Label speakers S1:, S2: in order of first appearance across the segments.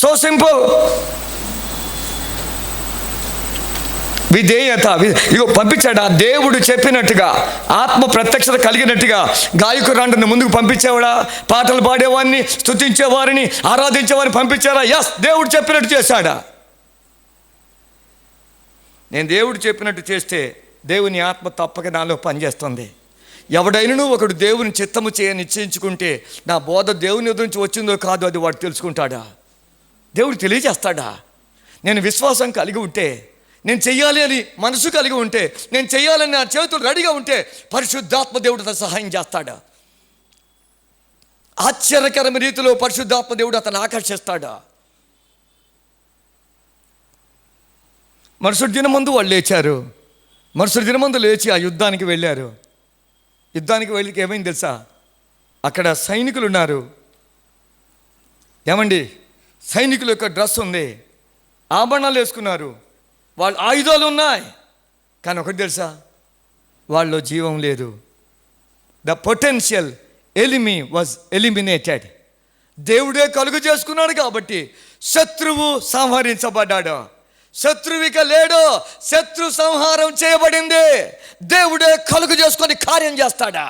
S1: So simple. విధేయత. ఇగో పంపించాడా దేవుడు చెప్పినట్టుగా, ఆత్మ ప్రత్యక్షత కలిగినట్టుగా. గాయకురాండ్రిని ముందుకు పంపించేవాడా? పాటలు పాడేవాడిని, స్తుతించేవారిని, ఆరాధించేవారిని పంపించారా? ఎస్, దేవుడు చెప్పినట్టు చేశాడా? నేను దేవుడు చెప్పినట్టు చేస్తే దేవుని ఆత్మ తప్పక నాలో పనిచేస్తుంది. ఎవడైనను ఒకడు దేవుని చిత్తము చేయ నిశ్చయించుకుంటే నా బోధ దేవుని ఎదురు నుంచి వచ్చిందో కాదో అది వాడు తెలుసుకుంటాడా? దేవుడు తెలియజేస్తాడా? నేను విశ్వాసం కలిగి ఉంటే, నేను చెయ్యాలి అని మనసు కలిగి ఉంటే, నేను చెయ్యాలని నా చేతులు రెడీగా ఉంటే పరిశుద్ధాత్మ దేవుడు సహాయం చేస్తాడా? ఆశ్చర్యకరమైన రీతిలో పరిశుద్ధాత్మ దేవుడు అతను ఆకర్షిస్తాడా? మరుసటి దినమందు వాళ్ళు లేచారు. మరుసటి దినమందు లేచి ఆ యుద్ధానికి వెళ్ళారు. యుద్ధానికి వెళ్ళి ఏమైంది తెలుసా? అక్కడ సైనికులు ఉన్నారు. ఏమండి, సైనికుల యొక్క డ్రెస్ ఉంది, ఆభరణాలు వేసుకున్నారు, వాళ్ళు ఆయుధాలు ఉన్నాయి. కానీ ఒకటి తెలుసా, వాళ్ళలో జీవం లేదు. The potential enemy was eliminated. దేవుడే కలుగు చేసుకున్నాడు కాబట్టి శత్రువు సంహరించబడ్డాడు. శత్రువిక లేడు, శత్రు సంహారం చేయబడింది. దేవుడే కలుగు చేసుకొని కార్యం చేస్తాడా?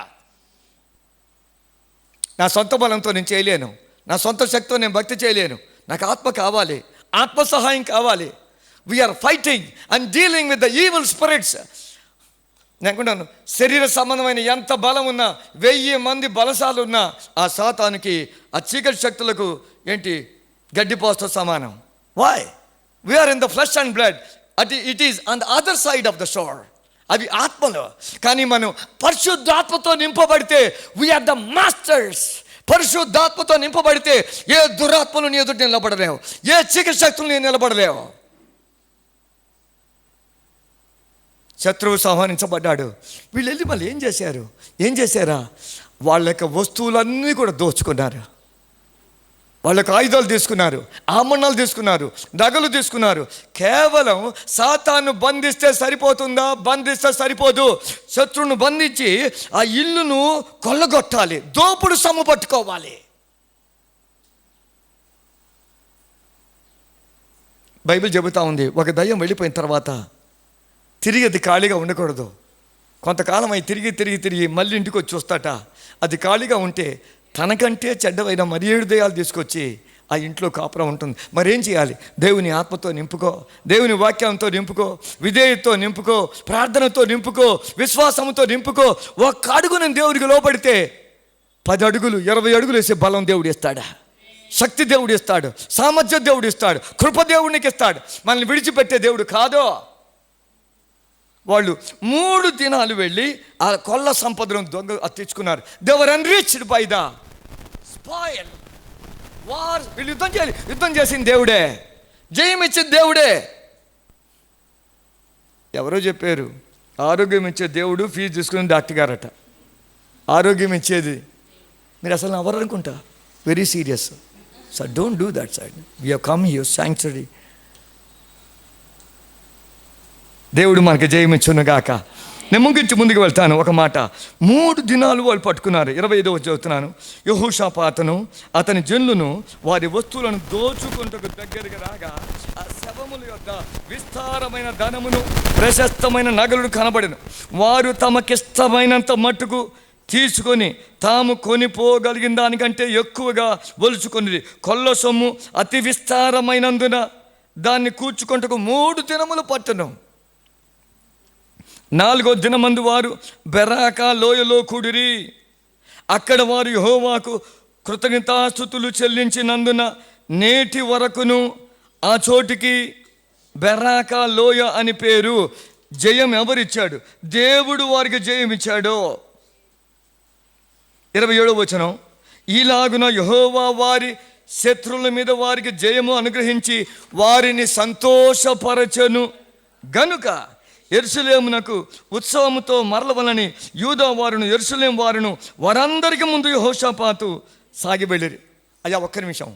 S1: నా సొంత బలంతో నేను చేయలేను, నా సొంత శక్తితో నేను భక్తి చేయలేను. నాకు ఆత్మ కావాలి, ఆత్మ సహాయం కావాలి. We are fighting and dealing with the evil spirits. నేను అనుకుంటాను, శరీర సంబంధమైన ఎంత బలం ఉన్నా, 1000 మంది బలశాలు ఉన్నా ఆ సాతానికి, ఆ చీకటి శక్తులకు ఏంటి గడ్డిపోస్తో సమానం. Why? We are in the flesh and blood. It is on the other side of the shore. అవి ఆత్మలో. కానీ మనం పరిశుద్ధాత్మతో నింపబడితే వీఆర్ ద మాస్టర్స్. పరిశుద్ధాత్మతో నింపబడితే ఏ దురాత్మలు నీ ఎదుటి నిలబడలేవు, ఏ చీకటి శక్తులు నీ నిలబడలేవు. శత్రువు సంహరించబడ్డాడు. వీళ్ళు వెళ్ళి మళ్ళీ ఏం చేశారా? వాళ్ళ యొక్క వస్తువులన్నీ కూడా దోచుకున్నారు. వాళ్ళకు ఆయుధాలు తీసుకున్నారు, ఆభరణాలు తీసుకున్నారు, నగలు తీసుకున్నారు. కేవలం సాతాను బంధిస్తే సరిపోతుందా? బంధిస్తే సరిపోదు. శత్రువును బంధించి ఆ ఇల్లును కొల్లగొట్టాలి, దోపుడు సొమ్ము పట్టుకోవాలి. బైబిల్ చెబుతా ఉంది, ఒక దయ్యం వెళ్ళిపోయిన తర్వాత తిరిగి అది ఖాళీగా ఉండకూడదు. కొంతకాలం అయి తిరిగి మళ్ళీ ఇంటికి వచ్చి చూస్తాట. అది ఖాళీగా ఉంటే తనకంటే చెడ్డవైన మరి 7 దయ్యాలు తీసుకొచ్చి ఆ ఇంట్లో కాపురం ఉంటుంది. మరేం చేయాలి? దేవుని ఆత్మతో నింపుకో, దేవుని వాక్యంతో నింపుకో, విధేయతతో నింపుకో, ప్రార్థనతో నింపుకో, విశ్వాసంతో నింపుకో. ఒక్క అడుగు నేను దేవుడికి లోపడితే 10 అడుగులు 20 అడుగులు వేసే బలం దేవుడు ఇస్తాడా? శక్తి దేవుడు ఇస్తాడు, సామర్థ్యం దేవుడు ఇస్తాడు, కృప దేవునికి ఇస్తాడు. మనల్ని విడిచిపెట్టే దేవుడు కాదు. వాళ్ళు 3 దినాలు వెళ్ళి ఆ కొల్ల సంపదను దొంగ తెచ్చుకున్నారు. They were enriched by the spoil war. వీళ్ళు యుద్ధం చేసింది దేవుడే, జయం ఇచ్చింది దేవుడే. ఎవరో చెప్పారు, ఆరోగ్యం ఇచ్చే దేవుడు ఫీజు తీసుకుని డాక్టర్ గారట. ఆరోగ్యం ఇచ్చేది మీరు అసలు ఎవరు అనుకుంటా? Very serious. So don't do that side. We have come here sanctuary. దేవుడు మనకి జయమిచ్చునుగాక. నేను ముందుకు వెళ్తాను. ఒక మాట, 3 దినాలు వాళ్ళు పట్టుకున్నారు. 25వ చదువుతున్నాను. యెహోషాపాతును అతని జనులను వారి వస్తువులను దోచుకుంటకు దగ్గరగా రాగా ఆ శవముల యొద్ద విస్తారమైన ధనమును ప్రశస్తమైన నగలు కనబడెను. వారు తమకిష్టమైనంత మట్టుకు తీసుకొని తాము కొనిపోగలిగిన దానికంటే ఎక్కువగా ఒలుచుకొనిది. కొల్ల సొమ్ము అతి విస్తారమైనందున దాన్ని కూర్చుకుంటకు 3 దినములు పట్టను. 4వ దినమందు వారు బెరాకా లోయలో కూడిరి. అక్కడ వారు యెహోవాకు కృతజ్ఞతాస్తుతులు చెల్లించినందున నేటి వరకును ఆ చోటికి బెరాకా లోయ అని పేరు. జయం ఎవరిచ్చాడు? దేవుడు వారికి జయం ఇచ్చాడు. 27వ వచనం, ఈలాగున యెహోవా వారి శత్రువుల మీద వారికి జయము అనుగ్రహించి వారిని సంతోషపరచెను గనుక యెరూషలేమునకు ఉత్సవముతో మరలవలని యూదా వారును యెరూషలేం వారును వారందరికీ ముందు యెహోషాపాతు సాగి వెళ్ళిరి. అయ్యా ఒక్క నిమిషం.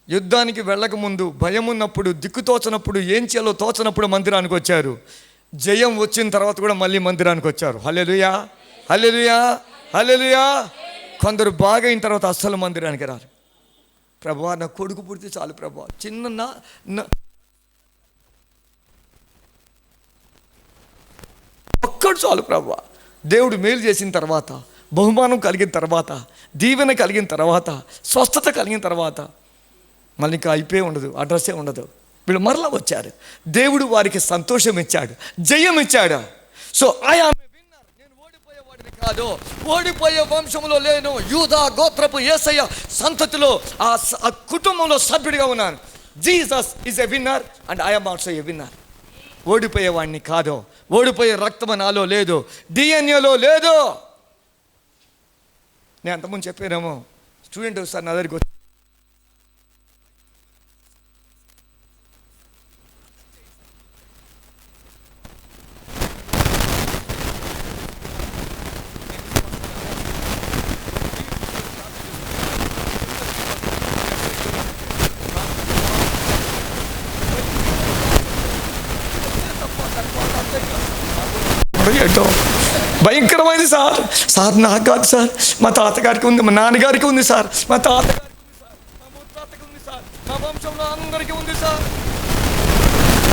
S1: యుద్ధానికి వెళ్ళక ముందు భయం ఉన్నప్పుడు, దిక్కుతోచనప్పుడు, ఏం చేయాలో తోచనప్పుడు మందిరానికి వచ్చారు. జయం వచ్చిన తర్వాత కూడా మళ్ళీ మందిరానికి వచ్చారు. హల్లెలూయా, హల్లెలూయా, హల్లెలూయా. కొందరు బాగా అయిన తర్వాత అస్సలు మందిరానికి రారు. ప్రభువా నా కొడుకు పుడితే చాలు ప్రభువా, చిన్న ఒక్కడు చాలు ప్రభువా. దేవుడు మేలు చేసిన తర్వాత, బహుమానం కలిగిన తర్వాత, దీవెన కలిగిన తర్వాత, స్వస్థత కలిగిన తర్వాత మళ్ళీ ఇంకా అయిపోయి ఉండదు, అడ్రస్సే ఉండదు. వీళ్ళు మరలా వచ్చారు. దేవుడు వారికి సంతోషం ఇచ్చాడు, జయం ఇచ్చాడు. So I am a winner. నేను ఓడిపోయేవాడిని కాదు, ఓడిపోయే వంశంలో లేను. యూదా గోత్రపు యేసయ్య సంతతిలో ఆ కుటుంబంలో సభ్యుడిగా ఉన్నాను. Jesus is a winner and I am also a winner. ఓడిపోయేవాడిని కాదు, ఓడిపోయే రక్తం నాలో లేదు, డిఎన్ఏలో లేదు. నేను అంతకుముందు చెప్పానేమో, స్టూడెంట్ ఒకసారి నా దగ్గరికి ఏంటో భయంకరమైంది సార్. సార్ నాకు కాదు సార్, మా తాతగారికి ఉంది, మా నాన్నగారికి ఉంది సార్, మా తాతగారికి ఉంది సార్, మా ముత్తాతకి ఉంది సార్, మా వంశంలో అందరికీ ఉంది సార్.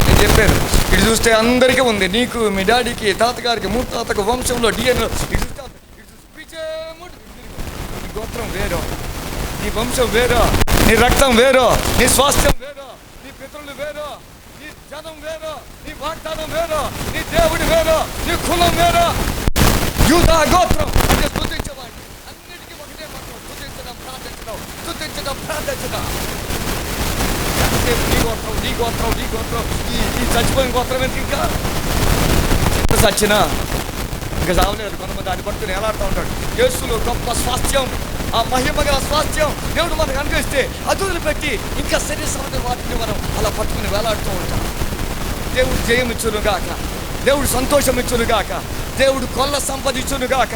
S1: నేను చెప్పాను, ఇటు చూస్తే అందరికీ ఉంది, నీకు, మీ డాడీకి, తాతగారికి, ముత్తాతకు, వంశంలో డిఎన్ఏ. నీ గోత్రం వేరో, నీ వంశం వేరో, నీ రక్తం వేరో, నీ స్వాస్థ్యం వేరో, నీ పితరులు వేరో, నీ జనం వేరో, నీ వాగ్దానం వేరో, నీ దేవుడు వేరో, నీ కులం వేరో. యూదా గోత్రం అంటే స్తుతించేవాడిని. అన్నిటికీ ఒకటే మాత్రం, స్తుతించడం, ప్రార్థించడం, స్తుతించడం, ప్రార్థించడం. నీ గోత్రం, నీ గోత్రం, నీ గోత్రం, ఈ చచ్చిపోయిన గోత్రం ఏంటి? ఇంకా చచ్చినా ఇంకా చావలేదు. కొంతమంది దాన్ని పట్టుకుని ఎలాడుతూ ఉంటాడు. యేసులో గొప్ప స్వాస్థ్యం, ఆ మహిమ గల స్వాస్థ్యం దేవుడు మనకు అనుగ్రహిస్తే అదులు పెట్టి ఇంకా శరీర సంబంధం వాటిని మనం అలా పట్టుకుని వేలాడుతూ ఉంటాం. దేవుడు జయం ఇచ్చునుగాక, దేవుడు సంతోషం ఇచ్చునుగాక, దేవుడు కొల్ల సంపదించునుగాక,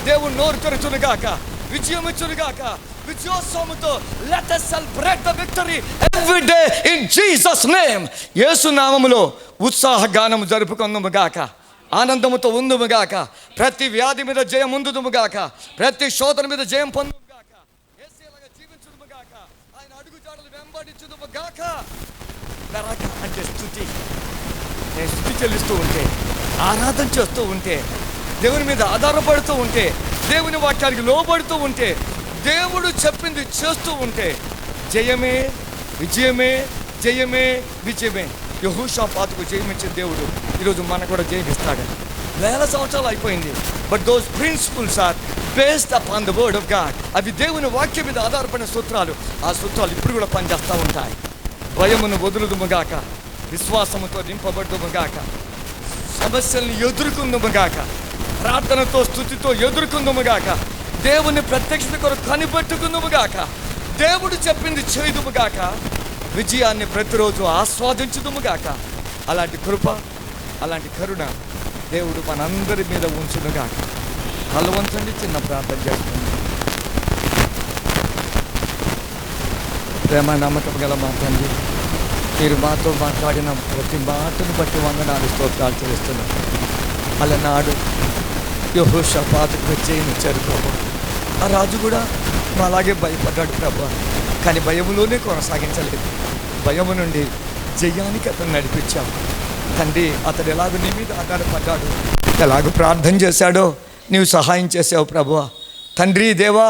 S1: దేవుడు నోరు తెరచునుగాక, విజయం ఇచ్చునుగాక. విజయోత్సవముతో let us celebrate the victory every day in Jesus name. యేసు నామములో ఉత్సాహ గానము జరుపుకుందుముగాక, ఆనందముతో ఉందుముగాక, ప్రతి వ్యాధి మీద జయం ఉందుదుముగాక, ప్రతి శోధన మీద జయం పొందుముగాక, యేసులాగా జీవించుదుముగాక, ఆయన అడుగుజాడలు వెంబడించుదుముగాక. నరక అంటే స్తుతి. నేను స్తుతి చెల్లిస్తూ ఉంటే, ఆరాధన చేస్తూ ఉంటే, దేవుని మీద ఆధారపడుతూ ఉంటే, దేవుని వాక్యానికి లోబడుతూ ఉంటే, దేవుడు చెప్పింది చేస్తూ ఉంటే జయమే విజయమే, జయమే విజయమే. యెహోషాపాతుకు జయమిచ్చిన దేవుడు ఈరోజు మనకు కూడా జయమిస్తాడు. 1000 సంవత్సరాలు అయిపోయింది, but those principles are based upon the word of God. అవి దేవుని వాక్యం మీద ఆధారపడిన సూత్రాలు. ఆ సూత్రాలు ఇప్పుడు కూడా పనిచేస్తూ ఉంటాయి. భయమును వదులుదుముగాక, విశ్వాసముతో నింపబడుదుముగాక, సమస్యలను ఎదుర్కొందుముగాక, ప్రార్థనతో స్తుతితో ఎదుర్కొందుముగాక, దేవుని ప్రత్యక్షత కొరకు కనిపెట్టుకుందుముగాక, దేవుడు చెప్పింది చేయుదుముగాక, విజయాన్ని ప్రతిరోజు ఆస్వాదించుదుముగాక. అలాంటి కృప, అలాంటి కరుణ దేవుడు మనందరి మీద ఉంచునుగాక. బలవంతండి చిన్న ప్రార్థన చేస్తుంది. ప్రేమ నమ్మకం గల మా తండ్రి, మీరు మాతో మాట్లాడిన ప్రతి మాటను బట్టి వందనాలు స్తోత్రాలు చేస్తున్నాం. అలనాడు యెహోషాపాతుకు విజయమిచ్చారు ప్రభు. ఆ రాజు కూడా అలాగే భయపడ్డాడు ప్రభు, కానీ భయములోనే కొనసాగించలేదు. భయము నుండి జయానికి అతను నడిపించావు తండ్రి. అతడు ఎలాగో నీ మీద ఆధారపడ్డాడు, ఎలాగో ప్రార్థన చేశాడో నీవు సహాయం చేసావు ప్రభువా. తండ్రి దేవా,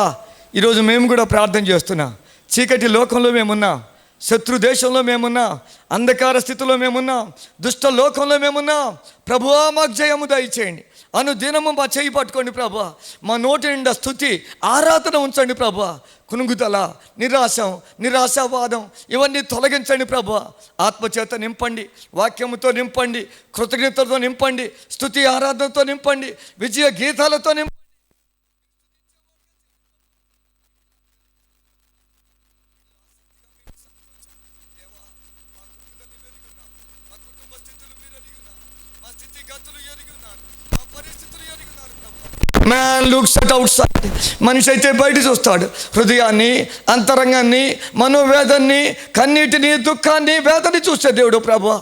S1: ఈరోజు మేము కూడా ప్రార్థన చేస్తున్నాం. చీకటి లోకంలో మేమున్నాం, శత్రు దేశంలో మేమున్నాం, అంధకార స్థితిలో మేమున్నాం, దుష్ట లోకంలో మేమున్నాం. ప్రభువా మాకు జయము దయచేయండి. అనుదినము మా చేయి పట్టుకోండి ప్రభువా. మా నోటి నిండా స్తుతి ఆరాధన ఉంచండి ప్రభువా. కునుగుదల, నిరాశావాదం ఇవన్నీ తొలగించండి ప్రభువా. ఆత్మచేత నింపండి, వాక్యముతో నింపండి, కృతజ్ఞతతో నింపండి, స్తుతి ఆరాధనతో నింపండి, విజయ గీతాలతో నింపండి. Man looks at out side. మనిషి అయితే బయట చూస్తాడు, హృదయాన్ని, అంతరంగాన్ని, మనోవేదన్ని, కన్నీటిని, దుఃఖాన్ని, వేదన్ని చూస్తే దేవుడు ప్రభువా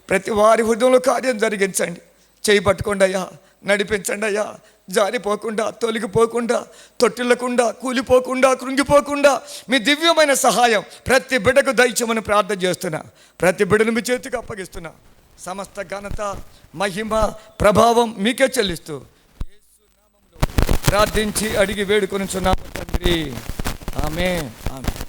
S1: ప్రతి వారి హృదయంలో కార్యం జరిగించండి. చేయి పట్టుకోండి అయ్యా, నడిపించండి అయ్యా, జారిపోకుండా, తొలగిపోకుండా, తొట్టిల్లకుండా, కూలిపోకుండా, కృంగిపోకుండా మీ దివ్యమైన సహాయం ప్రతి బిడ్డకు దయచేయమని ప్రార్థన చేస్తున్నా. ప్రతి బిడ్డను మీ చేతికి అప్పగిస్తున్నా. సమస్త ఘనత, మహిమ, ప్రభావం మీకే చెల్లిస్తూ యేసు నామములో ప్రార్థించి అడిగి వేడుకొనుచున్నాము తండ్రి. ఆమేన్. ఆమేన్.